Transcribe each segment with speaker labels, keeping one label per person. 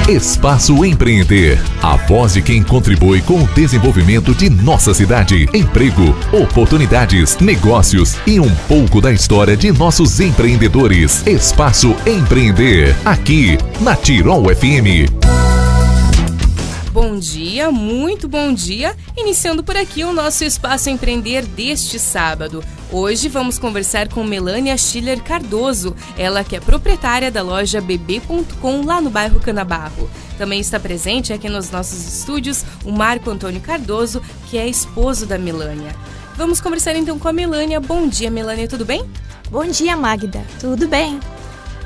Speaker 1: Espaço Empreender, a voz de quem contribui com o desenvolvimento de nossa cidade. Emprego, oportunidades, negócios e um pouco da história de nossos empreendedores. Espaço Empreender, aqui na Tirol FM.
Speaker 2: Bom dia, muito bom dia. Iniciando por aqui o nosso Espaço Empreender deste sábado. Hoje vamos conversar com Melânia Schiller Cardoso, ela que é proprietária da loja bb.com lá no bairro Canabarro. Também está presente aqui nos nossos estúdios o Marco Antônio Cardoso, que é esposo da Melânia. Vamos conversar então com a Melânia. Bom dia, Melânia, tudo bem?
Speaker 3: Bom dia, Magda. Tudo bem?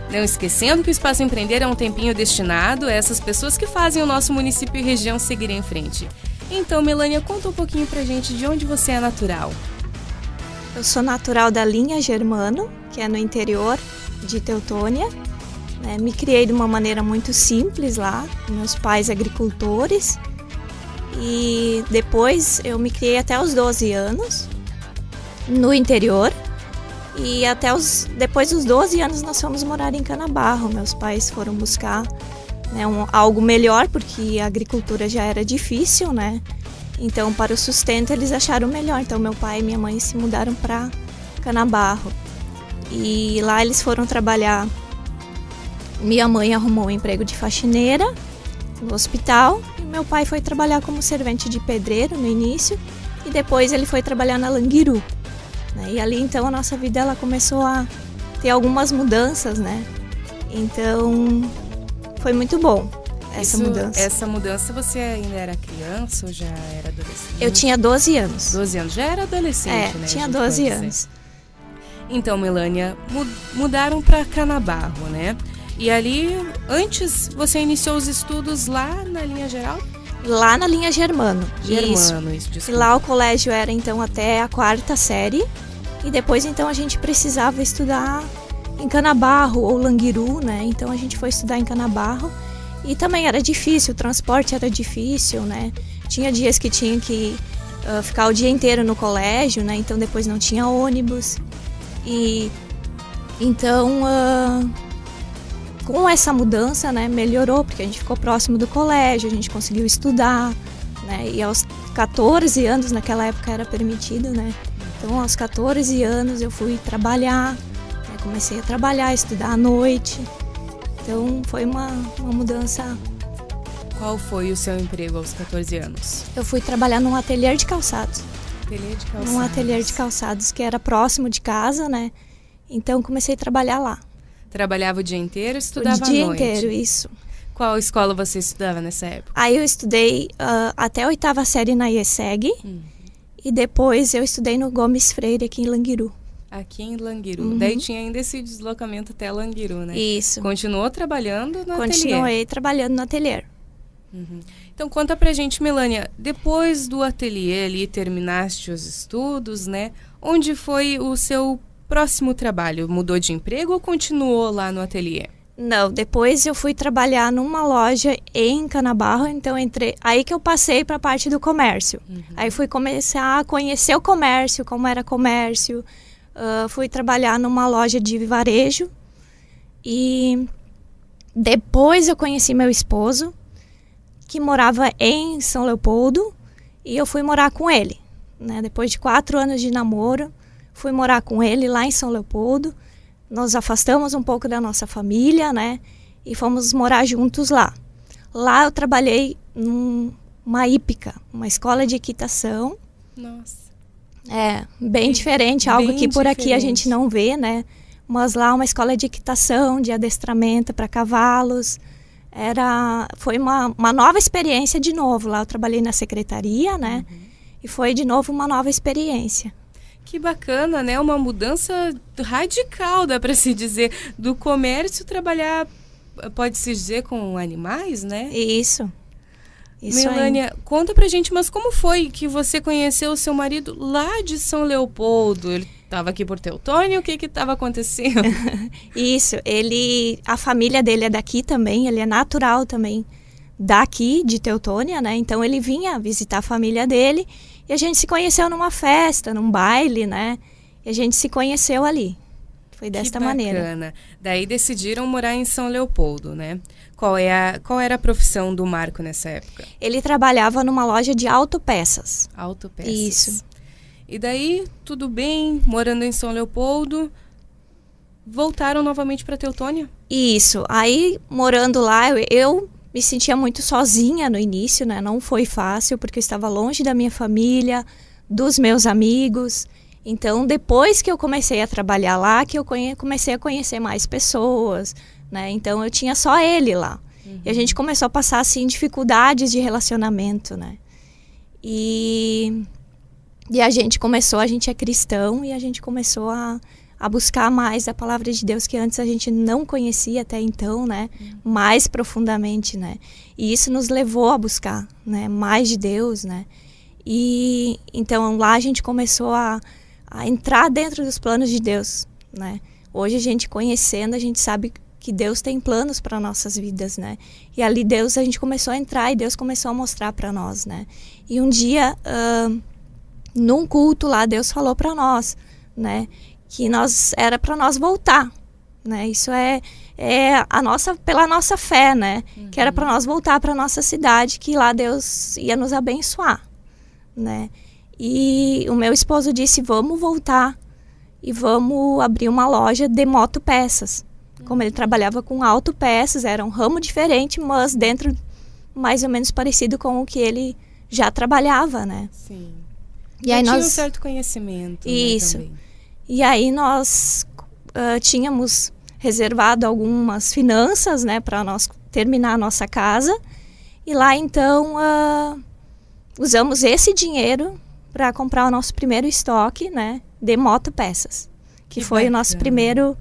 Speaker 2: Não esquecendo que o Espaço Empreender é um tempinho destinado a essas pessoas que fazem o nosso município e região seguir em frente. Então, Melânia, conta um pouquinho pra gente de onde você é natural.
Speaker 3: Eu sou natural da linha Germano, que é no interior de Teutônia. Me criei de uma maneira muito simples lá, meus pais agricultores. E depois eu me criei até os 12 anos no interior. E depois dos 12 anos nós fomos morar em Canabarro. Meus pais foram buscar algo melhor, porque a agricultura já era difícil, né? Então, para o sustento, eles acharam melhor. Então, meu pai e minha mãe se mudaram para Canabarro. E lá eles foram trabalhar. Minha mãe arrumou um emprego de faxineira no hospital. E meu pai foi trabalhar como servente de pedreiro no início. E depois ele foi trabalhar na Languiru. E ali, então, a nossa vida ela começou a ter algumas mudanças, né? Então, foi muito bom mudança.
Speaker 2: Essa mudança, você ainda era criança ou já era adolescente?
Speaker 3: Eu tinha 12 anos.
Speaker 2: 12 anos, já era adolescente, né?
Speaker 3: Tinha 12 anos.
Speaker 2: Então, Melânia, mudaram para Canabarro, né? E ali, antes, você iniciou os estudos lá na linha geral?
Speaker 3: Lá na linha Germano.
Speaker 2: Isso,
Speaker 3: e lá o colégio era então até a 4ª série. E depois então a gente precisava estudar em Canabarro ou Languiru, né? Então a gente foi estudar em Canabarro. E também era difícil, o transporte era difícil, né? Tinha dias que tinha que ficar o dia inteiro no colégio, né? Então depois não tinha ônibus. E então... com essa mudança, né, melhorou, porque a gente ficou próximo do colégio, a gente conseguiu estudar, né, e aos 14 anos, naquela época era permitido, né, então aos 14 anos eu fui trabalhar, né, comecei a trabalhar, estudar à noite, então foi uma mudança.
Speaker 2: Qual foi o seu emprego aos 14 anos?
Speaker 3: Eu fui trabalhar num ateliê de calçados. Num ateliê de calçados que era próximo de casa, né, então comecei a trabalhar lá.
Speaker 2: Trabalhava o dia inteiro, estudava à noite?
Speaker 3: O dia inteiro, isso.
Speaker 2: Qual escola você estudava nessa época?
Speaker 3: Aí eu estudei até a 8ª série na IESEG. E depois eu estudei no Gomes Freire, aqui em Languiru.
Speaker 2: Aqui em Languiru. Daí tinha ainda esse deslocamento até Languiru, né?
Speaker 3: Isso.
Speaker 2: Continuou trabalhando no ateliê?
Speaker 3: Continuei trabalhando no ateliê.
Speaker 2: Então conta pra gente, Melânia, depois do ateliê ali, terminaste os estudos, né? Onde foi o seu próximo trabalho? Mudou de emprego ou continuou lá no ateliê?
Speaker 3: Não, depois eu fui trabalhar numa loja em Canabarro, então aí que eu passei para a parte do comércio. Aí fui começar a conhecer o comércio, como era comércio, fui trabalhar numa loja de varejo e depois eu conheci meu esposo, que morava em São Leopoldo, e eu fui morar com ele, né? Depois de 4 anos de namoro, fui morar com ele lá em São Leopoldo. Nos afastamos um pouco da nossa família, né? E fomos morar juntos lá. Lá eu trabalhei numa hípica, uma escola de equitação.
Speaker 2: Nossa.
Speaker 3: Bem diferente, algo que por aqui a gente não vê, né? Mas lá uma escola de equitação, de adestramento para cavalos. Foi uma nova experiência de novo. Lá eu trabalhei na secretaria, né? E foi de novo uma nova experiência.
Speaker 2: Que bacana, né? Uma mudança radical, dá para se dizer, do comércio trabalhar, pode-se dizer, com animais, né?
Speaker 3: Isso
Speaker 2: Melânia,
Speaker 3: aí.
Speaker 2: Conta pra gente, mas como foi que você conheceu o seu marido lá de São Leopoldo? Ele estava aqui por Teutônia, o que estava acontecendo?
Speaker 3: Isso, a família dele é daqui também, ele é natural também daqui, de Teutônia, né? Então ele vinha visitar a família dele. E a gente se conheceu numa festa, num baile, né? E a gente se conheceu ali. Foi desta maneira.
Speaker 2: Bacana. Daí decidiram morar em São Leopoldo, né? Qual era a profissão do Marco nessa época?
Speaker 3: Ele trabalhava numa loja de autopeças.
Speaker 2: Autopeças.
Speaker 3: Isso.
Speaker 2: E daí, tudo bem, morando em São Leopoldo, voltaram novamente para Teutônia?
Speaker 3: Isso. Aí, morando lá, eu me sentia muito sozinha no início, né? Não foi fácil, porque eu estava longe da minha família, dos meus amigos. Então, depois que eu comecei a trabalhar lá, que eu comecei a conhecer mais pessoas, né? Então, eu tinha só ele lá. E a gente começou a passar, assim, dificuldades de relacionamento, né? E a gente é cristão, e a gente começou a buscar mais a palavra de Deus, que antes a gente não conhecia até então, né? Mais profundamente, né? E isso nos levou a buscar, né? Mais de Deus, né? E então lá a gente começou a entrar dentro dos planos de Deus, né? Hoje a gente conhecendo, a gente sabe que Deus tem planos para nossas vidas, né? E ali a gente começou a entrar e Deus começou a mostrar para nós, né? E um dia, num culto lá, Deus falou para nós, né? Que era para nós voltar, né? Isso é pela nossa fé, né? Que era para nós voltar para nossa cidade, que lá Deus ia nos abençoar, né? E o meu esposo disse, vamos voltar e vamos abrir uma loja de motopeças. Como ele trabalhava com autopeças, era um ramo diferente, mas dentro mais ou menos parecido com o que ele já trabalhava, né?
Speaker 2: Sim.
Speaker 3: E aí
Speaker 2: tinha um certo conhecimento.
Speaker 3: Isso.
Speaker 2: Né, também.
Speaker 3: E aí nós tínhamos reservado algumas finanças, né, para nós terminar a nossa casa. E lá então usamos esse dinheiro para comprar o nosso primeiro estoque, né, de motopeças, que foi bacana. O nosso primeiro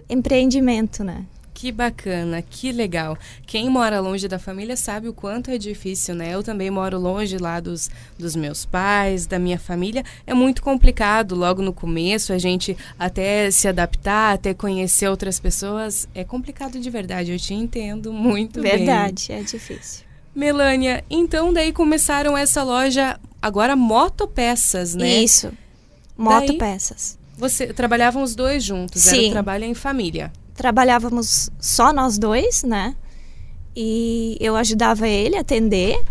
Speaker 3: empreendimento, né?
Speaker 2: Que bacana, que legal. Quem mora longe da família sabe o quanto é difícil, né? Eu também moro longe lá dos meus pais, da minha família. É muito complicado logo no começo, a gente até se adaptar, até conhecer outras pessoas. É complicado de verdade, eu te entendo muito bem.
Speaker 3: Verdade, é difícil.
Speaker 2: Melânia, então daí começaram essa loja, agora motopeças, né?
Speaker 3: Isso, motopeças.
Speaker 2: Trabalhavam os dois juntos,
Speaker 3: Sim.
Speaker 2: Era um trabalho em família.
Speaker 3: Trabalhávamos só nós dois, né? E eu ajudava ele a atender.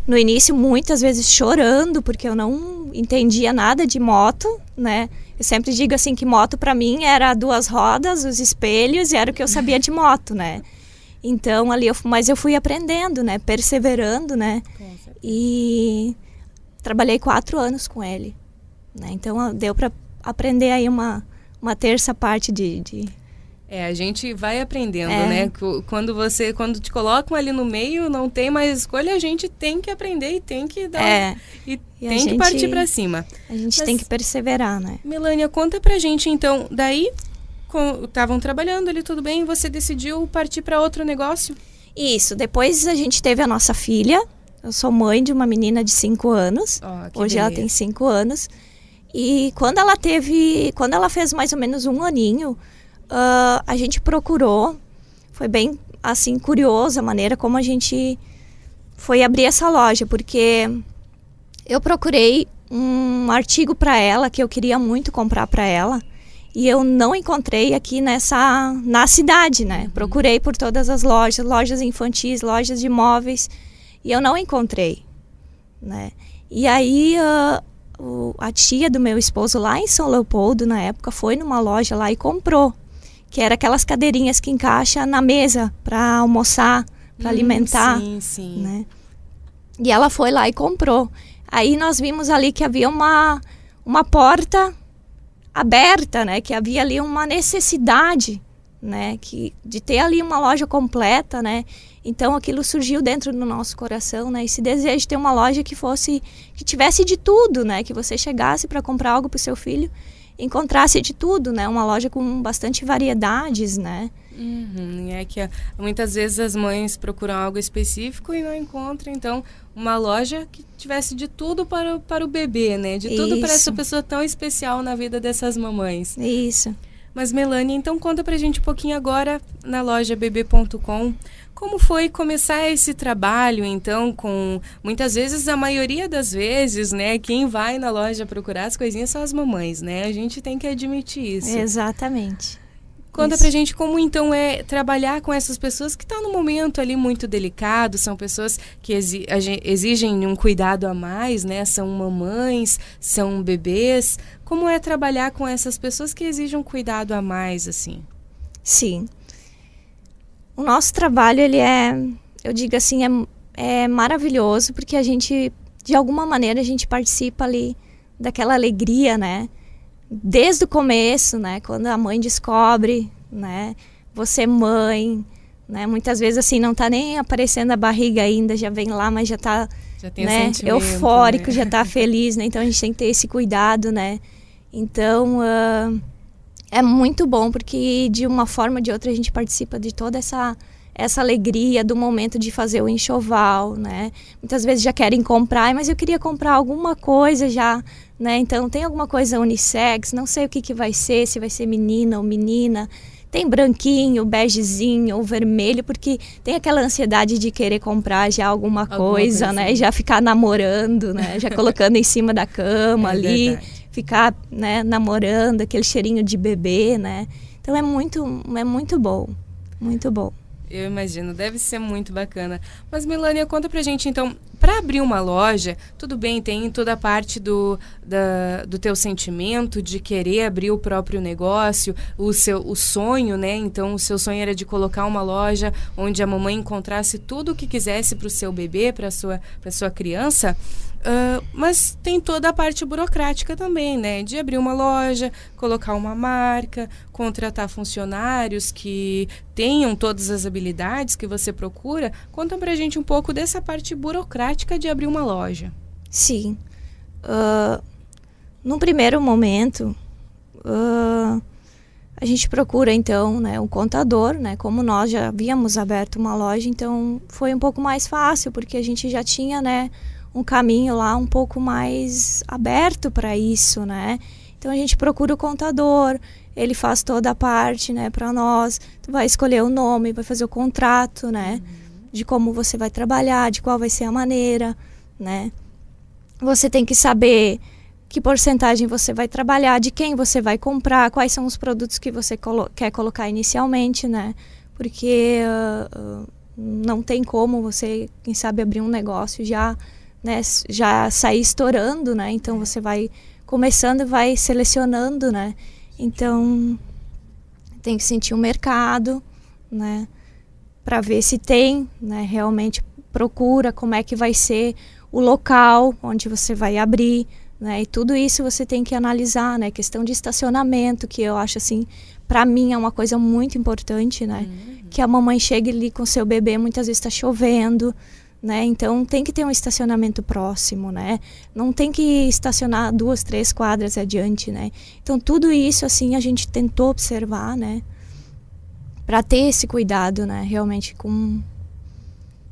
Speaker 3: No início, muitas vezes chorando, porque eu não entendia nada de moto, né? Eu sempre digo assim que moto para mim era 2 rodas, os espelhos, e era o que eu sabia de moto, né? Então ali mas eu fui aprendendo, né? Perseverando, né? E trabalhei 4 anos com ele, né? Então deu para aprender aí uma terça parte de...
Speaker 2: A gente vai aprendendo, né? Quando te colocam ali no meio, não tem mais escolha, a gente tem que aprender e tem que dar... E tem que partir para cima.
Speaker 3: A gente tem que perseverar, né?
Speaker 2: Melânia, conta pra gente então, daí estavam trabalhando ali, tudo bem, você decidiu partir para outro negócio?
Speaker 3: Isso, depois a gente teve a nossa filha. Eu sou mãe de uma menina de 5 anos. Hoje ela tem 5 anos. E quando ela fez mais ou menos 1 aninho, a gente procurou, foi bem assim curiosa a maneira como a gente foi abrir essa loja, porque eu procurei um artigo para ela que eu queria muito comprar para ela e eu não encontrei aqui na cidade, né? Procurei por todas as lojas infantis, lojas de móveis, e eu não encontrei, né? E aí a tia do meu esposo lá em São Leopoldo, na época, foi numa loja lá e comprou, que era aquelas cadeirinhas que encaixa na mesa para almoçar, para alimentar.
Speaker 2: Sim, sim.
Speaker 3: Né? E ela foi lá e comprou. Aí nós vimos ali que havia uma porta aberta, né? Que havia ali uma necessidade, né? De ter ali uma loja completa, né? Então aquilo surgiu dentro do nosso coração, né? Esse desejo de ter uma loja que tivesse de tudo, né? Que você chegasse para comprar algo para o seu filho, encontrasse de tudo, né? Uma loja com bastante variedades, né?
Speaker 2: É que muitas vezes as mães procuram algo específico e não encontram, então, uma loja que tivesse de tudo para o bebê, né? De tudo para essa pessoa tão especial na vida dessas mamães.
Speaker 3: Isso.
Speaker 2: Mas, Melânia, então conta pra gente um pouquinho agora na loja bebê.com, Como foi começar esse trabalho, então, com muitas vezes, a maioria das vezes, né, quem vai na loja procurar as coisinhas são as mamães, né? A gente tem que admitir isso.
Speaker 3: Exatamente.
Speaker 2: Conta pra gente como então é trabalhar com essas pessoas que estão num momento ali muito delicado, são pessoas que exigem um cuidado a mais, né? São mamães, são bebês. Como é trabalhar com essas pessoas que exigem um cuidado a mais, assim?
Speaker 3: Sim. O nosso trabalho, ele eu digo assim, é maravilhoso, porque a gente, de alguma maneira, a gente participa ali daquela alegria, né? Desde o começo, né? Quando a mãe descobre, né? Você mãe, né? Muitas vezes assim, não tá nem aparecendo a barriga ainda, já vem lá, mas já tá,
Speaker 2: já tem
Speaker 3: né? Eufórico, né? Já tá feliz, né? Então a gente tem que ter esse cuidado, né? Então, é muito bom, porque de uma forma ou de outra a gente participa de toda essa alegria do momento de fazer o enxoval, né? Muitas vezes já querem comprar, mas eu queria comprar alguma coisa já, né? Então tem alguma coisa unissex, não sei o que vai ser, se vai ser menina ou menina. Tem branquinho, begezinho ou vermelho, porque tem aquela ansiedade de querer comprar já alguma coisa, né? E já ficar namorando, né? Já colocando em cima da cama ali, verdade. Ficar, né, namorando, aquele cheirinho de bebê, né? Então é muito bom, muito bom.
Speaker 2: Eu imagino, deve ser muito bacana. Mas, Melânia, conta pra gente, então, para abrir uma loja, tudo bem, tem toda a parte do teu sentimento de querer abrir o próprio negócio, o sonho, né? Então, o seu sonho era de colocar uma loja onde a mamãe encontrasse tudo o que quisesse para o seu bebê, para sua criança. Mas tem toda a parte burocrática também, né? De abrir uma loja, colocar uma marca, contratar funcionários que tenham todas as habilidades que você procura. Conta pra gente um pouco dessa parte burocrática de abrir uma loja.
Speaker 3: Sim. Num primeiro momento, a gente procura, então, né, um contador, né? Como nós já havíamos aberto uma loja, então foi um pouco mais fácil, porque a gente já tinha, né, um caminho lá um pouco mais aberto para isso, né? Então a gente procura o contador, ele faz toda a parte, né, para nós. Tu vai escolher o nome, vai fazer o contrato, né? De como você vai trabalhar, de qual vai ser a maneira, né? Você tem que saber que porcentagem você vai trabalhar, de quem você vai comprar, quais são os produtos que você quer colocar inicialmente, né? Porque não tem como você, quem sabe, abrir um negócio já, né, já sair estourando, né? Então você vai começando e vai selecionando, né? Então tem que sentir o mercado, né? Para ver se tem, né? Realmente procura como é que vai ser o local onde você vai abrir, né? E tudo isso você tem que analisar, né? Questão de estacionamento, que eu acho assim, para mim é uma coisa muito importante, né? Que a mamãe chegue ali com seu bebê, muitas vezes está chovendo, né? Então tem que ter um estacionamento próximo, né? Não tem que estacionar 2, 3 quadras adiante, né? Então tudo isso assim a gente tentou observar, né? Para ter esse cuidado, né? Realmente com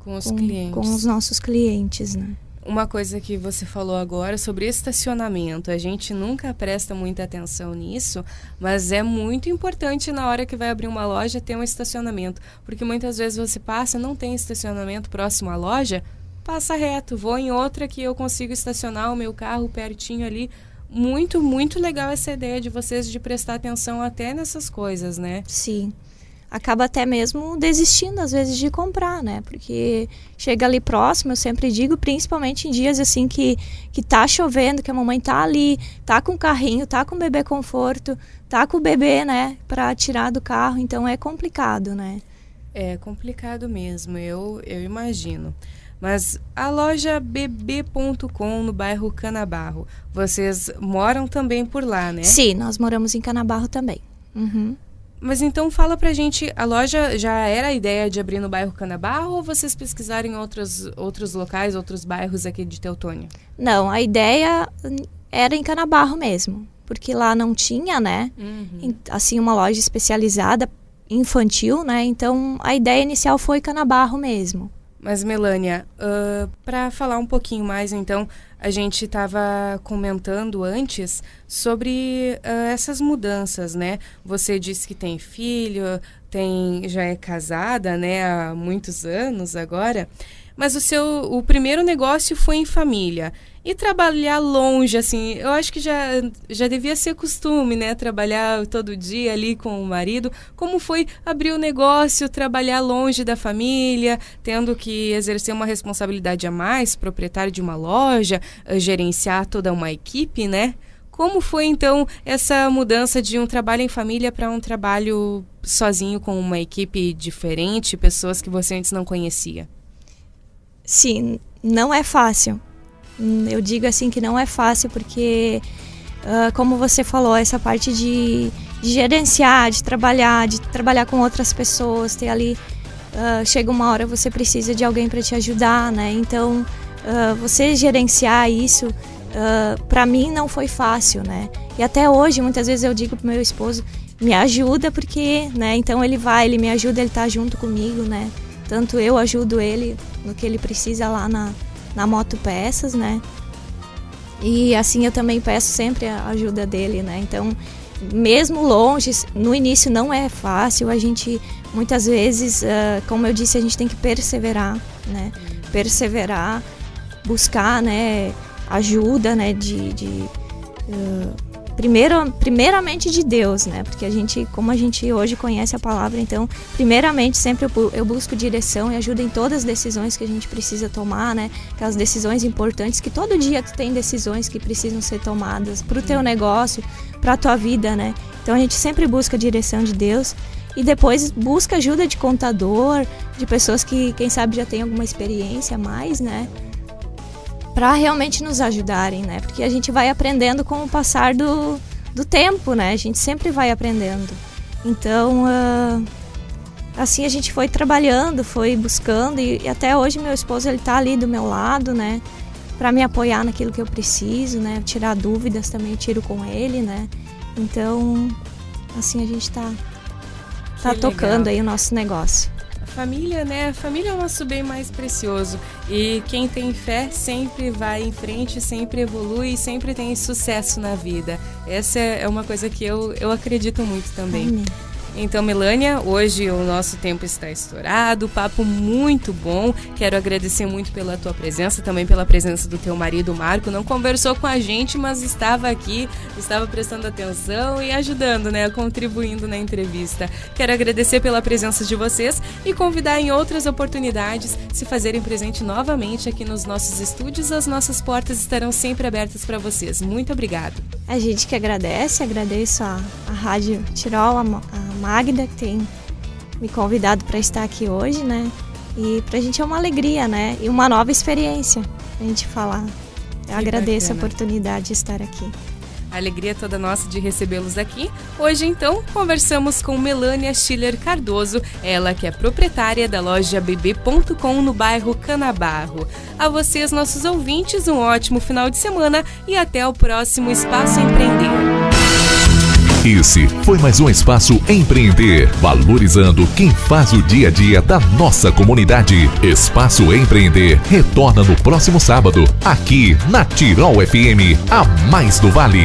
Speaker 2: os clientes,
Speaker 3: com os nossos clientes, né?
Speaker 2: Uma coisa que você falou agora sobre estacionamento, a gente nunca presta muita atenção nisso, mas é muito importante na hora que vai abrir uma loja ter um estacionamento, porque muitas vezes você passa, não tem estacionamento próximo à loja, passa reto, vou em outra que eu consigo estacionar o meu carro pertinho ali. Muito, muito legal essa ideia de vocês de prestar atenção até nessas coisas, né?
Speaker 3: Sim. Acaba até mesmo desistindo às vezes de comprar, né? Porque chega ali próximo, eu sempre digo, principalmente em dias assim que tá chovendo, que a mamãe tá ali, tá com o carrinho, tá com o bebê conforto, tá com o bebê, né, para tirar do carro, então é complicado, né?
Speaker 2: É complicado mesmo, eu imagino. Mas a loja bb.com no bairro Canabarro, vocês moram também por lá, né?
Speaker 3: Sim, nós moramos em Canabarro também. Uhum.
Speaker 2: Mas então fala pra gente, a loja já era a ideia de abrir no bairro Canabarro ou vocês pesquisaram em outros locais, outros bairros aqui de Teutônia?
Speaker 3: Não, a ideia era em Canabarro mesmo, porque lá não tinha, né, assim, uma loja especializada infantil, né, então a ideia inicial foi Canabarro mesmo.
Speaker 2: Mas, Melânia, para falar um pouquinho mais, então, a gente estava comentando antes sobre essas mudanças, né? Você disse que tem filho, já é casada, né, há muitos anos agora, mas o primeiro negócio foi em família. E trabalhar longe, assim, eu acho que já devia ser costume, né? Trabalhar todo dia ali com o marido. Como foi abrir o negócio, trabalhar longe da família, tendo que exercer uma responsabilidade a mais, proprietário de uma loja, gerenciar toda uma equipe, né? Como foi, então, essa mudança de um trabalho em família para um trabalho sozinho com uma equipe diferente, pessoas que você antes não conhecia?
Speaker 3: Sim, não é fácil. Eu digo assim que não é fácil porque, como você falou, essa parte de gerenciar, de trabalhar com outras pessoas, ter ali, chega uma hora você precisa de alguém para te ajudar, né? Então, você gerenciar isso, para mim não foi fácil, né? E até hoje, muitas vezes eu digo pro meu esposo, me ajuda porque, né? Então ele me ajuda, ele tá junto comigo, né? Tanto eu ajudo ele no que ele precisa lá na Moto Peças, né? E assim eu também peço sempre a ajuda dele, né? Então, mesmo longe, no início não é fácil, a gente muitas vezes, como eu disse, a gente tem que perseverar, né? Perseverar, buscar, né, ajuda, né, primeiramente de Deus, né? Porque como a gente hoje conhece a palavra, então, primeiramente sempre eu busco direção e ajuda em todas as decisões que a gente precisa tomar, né? Aquelas decisões importantes, que todo dia tu tem decisões que precisam ser tomadas pro teu negócio, pra tua vida, né? Então a gente sempre busca a direção de Deus e depois busca ajuda de contador, de pessoas que, quem sabe, já têm alguma experiência a mais, né? Para realmente nos ajudarem, né? Porque a gente vai aprendendo com o passar do tempo, né? A gente sempre vai aprendendo. Então, assim a gente foi trabalhando, foi buscando e até hoje meu esposo, ele tá ali do meu lado, né? Para me apoiar naquilo que eu preciso, né? Tirar dúvidas também, tiro com ele, né? Então, assim a gente tá tocando aí o nosso negócio.
Speaker 2: Família, né? A família é o nosso bem mais precioso. E quem tem fé sempre vai em frente, sempre evolui, sempre tem sucesso na vida. Essa é uma coisa que eu acredito muito também.
Speaker 3: Amém.
Speaker 2: Então, Melânia, hoje o nosso tempo está estourado, papo muito bom. Quero agradecer muito pela tua presença, também pela presença do teu marido, Marco. Não conversou com a gente, mas estava aqui, estava prestando atenção e ajudando, né, contribuindo na entrevista. Quero agradecer pela presença de vocês e convidar em outras oportunidades se fazerem presente novamente aqui nos nossos estúdios. As nossas portas estarão sempre abertas para vocês. Muito obrigado.
Speaker 3: A gente que agradeço a Rádio Tirol, a Magda, que tem me convidado para estar aqui hoje, né? E pra gente é uma alegria, né? E uma nova experiência a gente falar. Eu agradeço a oportunidade de estar aqui.
Speaker 2: A alegria é toda nossa de recebê-los aqui. Hoje, então, conversamos com Melânia Schiller Cardoso, ela que é proprietária da loja bb.com no bairro Canabarro. A vocês, nossos ouvintes, um ótimo final de semana e até o próximo Espaço Empreender.
Speaker 1: Esse foi mais um Espaço Empreender, valorizando quem faz o dia a dia da nossa comunidade. Espaço Empreender retorna no próximo sábado, aqui na Tirol FM, a mais do Vale.